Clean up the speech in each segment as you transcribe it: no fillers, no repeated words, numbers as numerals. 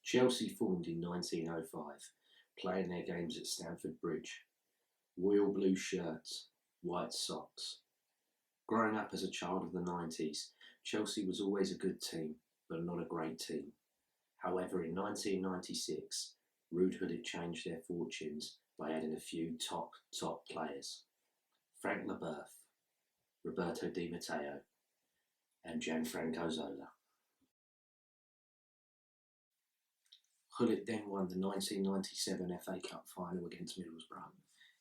Chelsea formed in 1905, playing their games at Stamford Bridge. Royal blue shirts, white socks. Growing up as a child of the 90s, Chelsea was always a good team, but not a great team. However, in 1996, Rudehood had changed their fortunes by adding a few top players. Frank Leboeuf, Roberto Di Matteo, and Gianfranco Zola. Gullit then won the 1997 FA Cup final against Middlesbrough.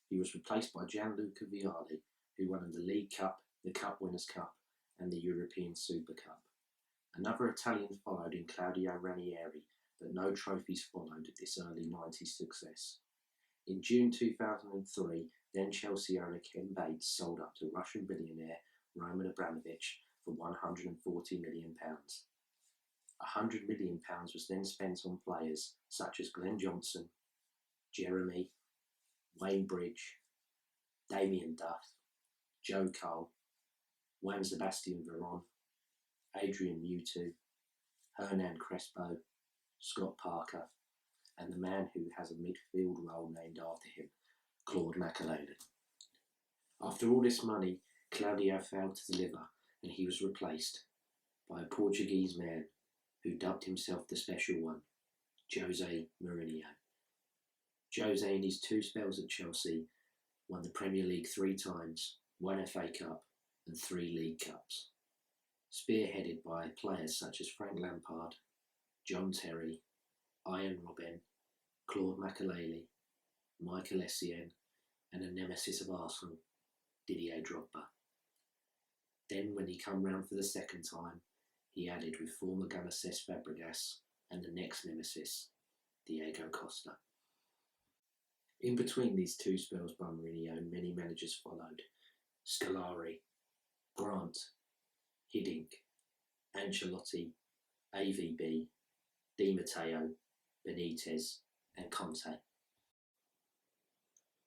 He was replaced by Gianluca Vialli, who won the League Cup, the Cup Winners' Cup, and the European Super Cup. Another Italian followed in Claudio Ranieri, but no trophies followed this early 90s success. In June 2003, then Chelsea owner Ken Bates sold up to Russian billionaire Roman Abramovich for £140 million. £100 million was then spent on players such as Glenn Johnson, Jeremy, Wayne Bridge, Damien Duff, Joe Cole, Juan Sebastian Veron, Adrian Mutu, Hernan Crespo, Scott Parker, and the man who has a midfield role named after him, Claude Makélélé. After all this money, Claudio failed to deliver, and he was replaced by a Portuguese man who dubbed himself the Special One, Jose Mourinho. Jose, in his 2 spells at Chelsea, won the Premier League 3 times, 1 FA Cup and 3 League Cups. Spearheaded by players such as Frank Lampard, John Terry, Ian Robben, Claude Makélélé, Michael Essien, and a nemesis of Arsenal, Didier Drogba. Then, when he come round for the second time, he added with former gunner Cesc Fabregas and the next nemesis, Diego Costa. In between these 2 spells by Mourinho, many managers followed: Scolari, Grant, Hiddink, Ancelotti, AVB, Di Matteo, Benitez, and Conte.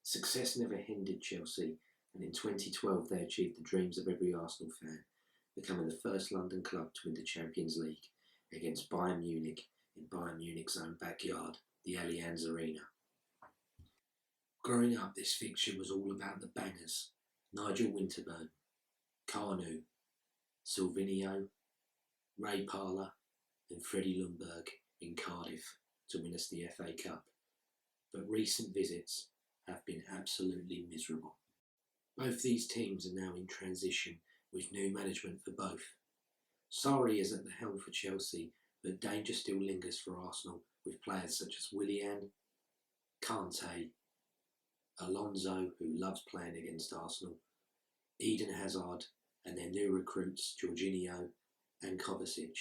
Success never hindered Chelsea, and in 2012 they achieved the dreams of every Arsenal fan, becoming the first London club to win the Champions League against Bayern Munich in Bayern Munich's own backyard, the Allianz Arena. Growing up, this fixture was all about the bangers: Nigel Winterburn, Carnu, Silvinho, Ray Parlour, and Freddie Ljungberg in Cardiff to win us the FA Cup. But recent visits have been absolutely miserable. Both these teams are now in transition, with new management for both. Sarri is at the helm for Chelsea, but danger still lingers for Arsenal, with players such as Willian, Kante, Alonso, who loves playing against Arsenal, Eden Hazard, and their new recruits Jorginho and Kovacic.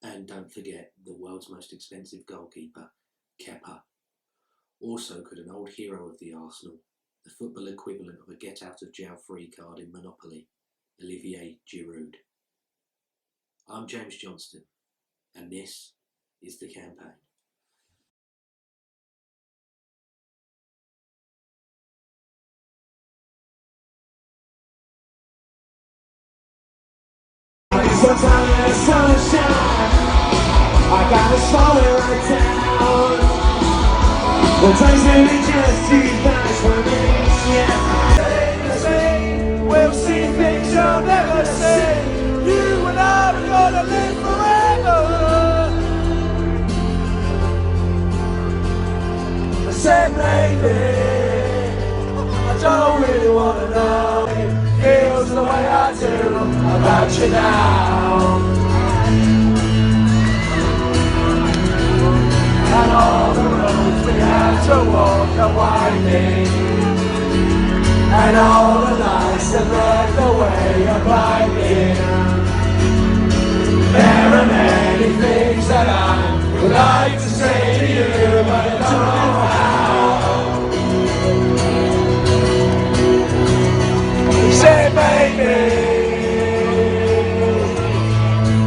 And don't forget the world's most expensive goalkeeper, Kepa. Also, could an old hero of the Arsenal, the football equivalent of a get-out-of-jail-free card in Monopoly, Olivier Giroud. I'm James Johnston, and this is The Campaign. Sometimes the sunshine, I gotta slow it right down. The times really just too fast for me, yeah. We'll see things you'll never see. You and I are gonna live forever. I said maybe, I don't really wanna know. It feels the way I do about you now. And all the roads we have to walk are winding, and all the nights that led the way are blinding. There are many things that I would like to say to you, but I don't know how. Say baby,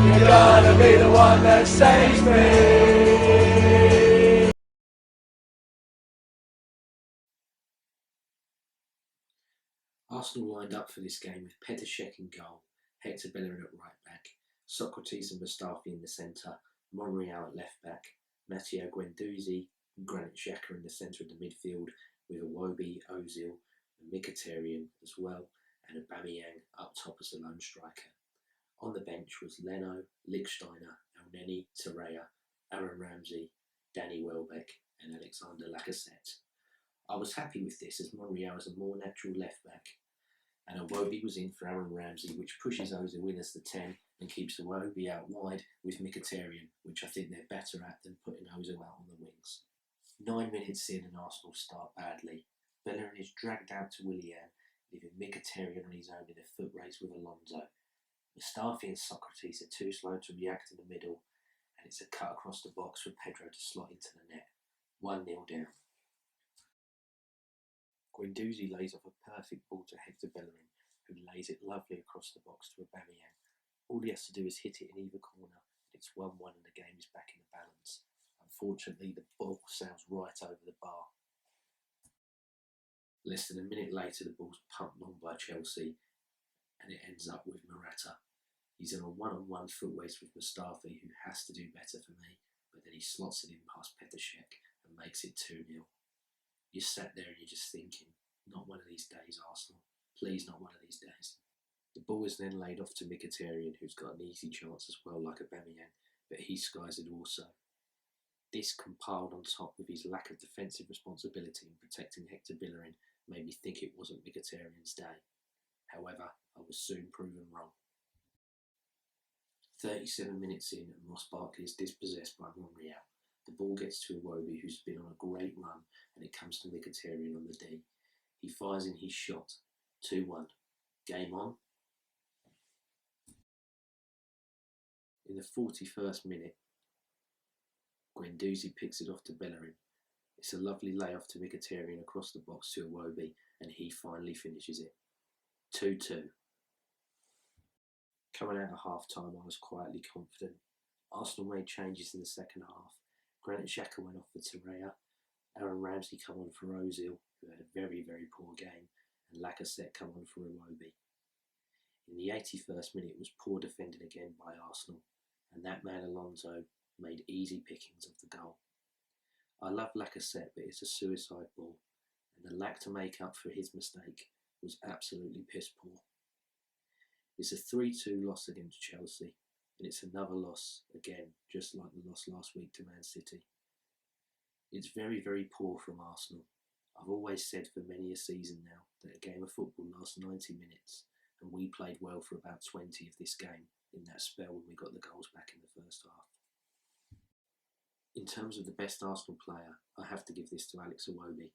you're gonna be the one that saves me. Arsenal lined up for this game with Petr Cech in goal, Hector Bellerin at right back, Socrates and Mustafi in the centre, Monreal at left back, Matteo Guendouzi and Granit Xhaka in the centre of the midfield, with Iwobi, Ozil and Mkhitaryan as well, and Aubameyang up top as the lone striker. On the bench was Leno, Lichtsteiner, Elneny, Torreira, Aaron Ramsey, Danny Welbeck and Alexander Lacazette. I was happy with this as Monreal is a more natural left back, and Iwobi was in for Aaron Ramsey, which pushes Ozil in as the 10 and keeps Iwobi out wide with Mkhitaryan, which I think they're better at than putting Ozil out on the wings. 9 minutes in and Arsenal start badly. Bellerin is dragged out to Willian, leaving Mkhitaryan on his own in a foot race with Alonso. Mustafi and Socrates are too slow to react in the middle, and it's a cut across the box for Pedro to slot into the net. 1-0 down. Guendouzi lays off a perfect ball to Hector Bellerin, who lays it lovely across the box to Aubameyang. All he has to do is hit it in either corner, and it's 1-1 and the game is back in the balance. Unfortunately, the ball sails right over the bar. Less than a minute later, the ball's pumped long by Chelsea, and it ends up with Morata. He's in a one-on-one foot race with Mustafi, who has to do better for me, but then he slots it in past Petr Cech and makes it 2-0. You sat there and you're just thinking, not one of these days, Arsenal. Please, not one of these days. The ball is then laid off to Mkhitaryan, who's got an easy chance as well, like Aubameyang, but he skies it also. This, compiled on top with his lack of defensive responsibility in protecting Hector Bellerin, made me think it wasn't Mkhitaryan's day. However, I was soon proven wrong. 37 minutes in and Ross Barkley is dispossessed by Monreal. The ball gets to Iwobi, who's been on a great run, and it comes to Mkhitaryan on the D. He fires in his shot. 2-1. Game on. In the 41st minute, Guendouzi picks it off to Bellerin. It's a lovely layoff to Mkhitaryan across the box to Iwobi, and he finally finishes it. 2-2. Coming out of half-time, I was quietly confident. Arsenal made changes in the second half. Granit Xhaka went off for Torreira. Aaron Ramsey come on for Ozil, who had a very, very poor game, and Lacazette come on for Iwobi. In the 81st minute, it was poor defending again by Arsenal, and that man Alonso made easy pickings of the goal. I love Lacazette, but it's a suicide ball, and the lack to make up for his mistake was absolutely piss poor. It's a 3-2 loss against Chelsea, and it's another loss again, just like the loss last week to Man City. It's very, very poor from Arsenal. I've always said for many a season now that a game of football lasts 90 minutes, and we played well for about 20 of this game in that spell when we got the goals back in the first half. In terms of the best Arsenal player, I have to give this to Alex Iwobi.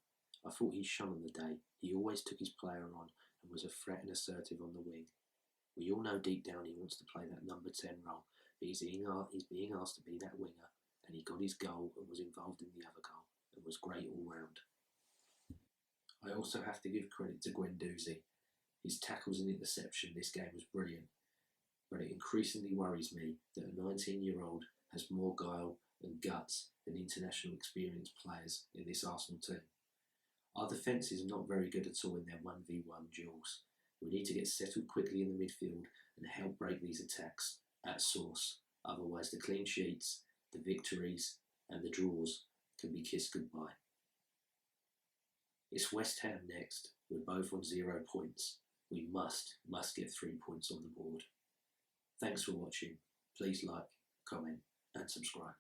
I thought he shone on the day. He always took his player on and was a threat and assertive on the wing. We all know deep down he wants to play that number 10 role, but he's being asked to be that winger, and he got his goal and was involved in the other goal, and was great all round. I also have to give credit to Guendouzi. His tackles and interception this game was brilliant, but it increasingly worries me that a 19-year-old has more guile and guts than international experienced players in this Arsenal team. Our defence is not very good at all in their 1v1 duels. We need to get settled quickly in the midfield and help break these attacks at source. Otherwise, the clean sheets, the victories and the draws can be kissed goodbye. It's West Ham next. We're both on 0 points. We must get 3 points on the board. Thanks for watching. Please like, comment and subscribe.